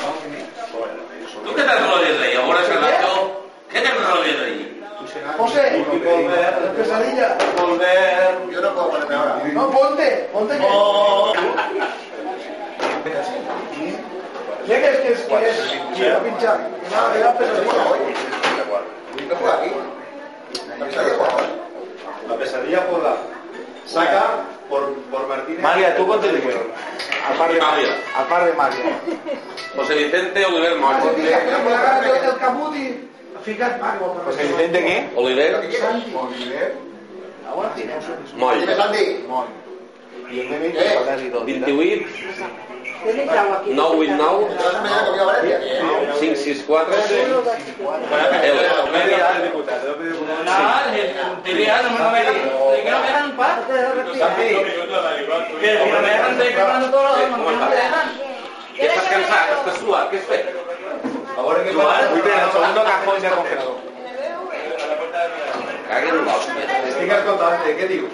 Tu què te'n rolies ahir? A veure, Sergio, què te'n rolies ahir? José, la pesadilla. Volver. Yo no puedo ponerme ahora. No, ponte que... ¿Quieres que es? Quiero pinchar. No, era pesadilla. ¿Qué fue aquí? La pesadilla por ahora. La pesadilla por la... Saca por Martínez. Magia, tú ponte el número. Al par de Magia. José Vicente Oliver Moll. El Camuti. Fica't Mago. José Vicente, ¿qué? Oliver Moll. Dime, Santi. Y el meme que falta así todo. 28 Tenéis agua aquí. 989 ¿Vas a mañana conmigo a Valencia? 564 L. Diría, no me dejan, que no me dejan paz. Que no me dejan seguir preparando todo lo demás, no me dejan. Què estàs cansat? Estàs suat? Què has fet? Ahora que pasa. Uy, pero el segundo cajón del congelador. Caguen l'hòstia. Estic escoltant, què dius?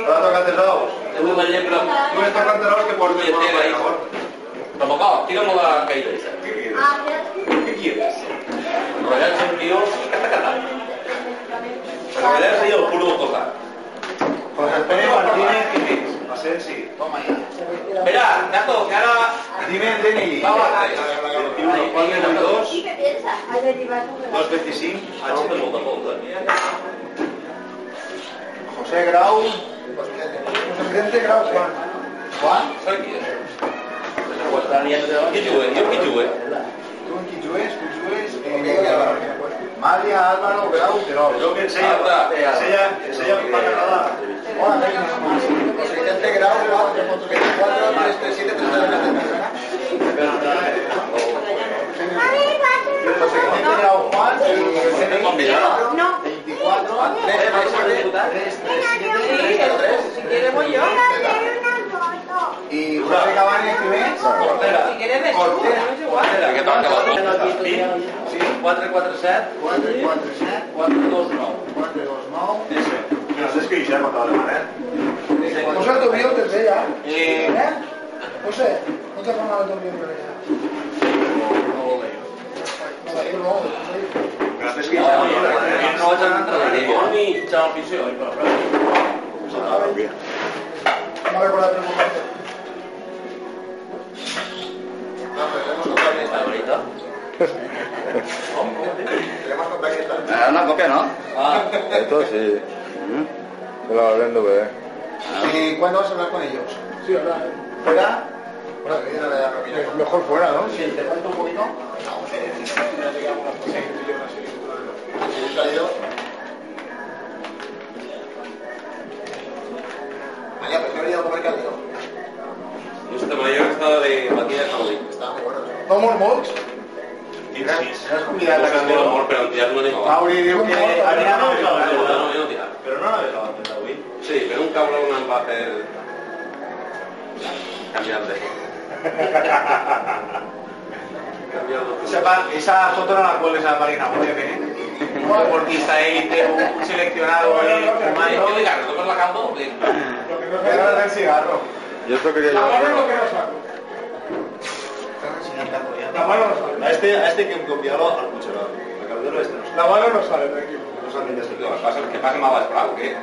T'ha tocat els ous? Tu la llebre... Tu m'has tocat els ous que portes molt a favor. Robocop, tírame la caída esa. ¿Qué quieres? Enrollarse un tío... Enrollarse y el puro tocar. José Antonio Martínez, ¿qué tienes? Asensi. Espera, Gato, que ahora... Dime el DNI. 21 492 ¿Y qué piensas? 225 No, H. de molta volta. José Grau. José Vicente Grau Juan. Juan. Saps qui és? Qui juga? Jo qui juga? Tú en Quijues, Magia, Álvaro, Grau, Terol. Yo que enseña para Canadá. José Vicente Grau, 424 337 José Vicente Grau Juan. No. 24. Si quieres voy yo. Y José Cabañas, ¿qué ves? Si quieres ves tú, no es igual. Què toca la tu? Sí, 447 447 429 429 No sé que Guillermo estaba alemán, José Tobío te sé ya. José, no te has formado Tobío ya. No, Gracias que Guillermo estaba alemán, No vaig anar a entrar de Boni, xau, piso, i per no me recuerdo preguntarte. No, pero tenemos que comprar esta. ahorita. Tenemos que comprar esta. Una copia, ¿no? Esto sí. Te lo vendo, bebé. ¿Y cuándo vas a hablar con ellos? Sí, ahora. ¿Fuera? Bueno, que viene la Romina. Mejor fuera, ¿no? Sí, te falta un poquito. ¿He salido? Mañana, pero se ha venido a comer caldero. Esta mañana estava de matí de Caldi. Estaba muy bueno. No mormots. ¿Has convidado la Però candela? molt, però ja no anem a la... Mauri diu que anirà No, molt no, clar. no, no, tira. Pero no la ves la bandera hoy. Sí, però un cabrón em va fer... Canviar de... Canviar de... Esa foto no la cuelgues a la página web, ¿eh? Un deportista élite, un seleccionado ahí, ¿Qué le ganas? ¿Tomas la calma o qué? Pégale el cigarro. Yo esto quería La mano es lo llevar. que no saco. La mano no sale. A este que enviarlo al Puigceró. A Caldero este no sé. La mano no sale, tranquilo. No saben de ese ¿Qué pasa? ¿Qué pasa mal a Esprau, o qué?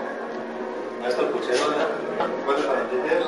A esto el Puigceró, ¿cuántos parantetes?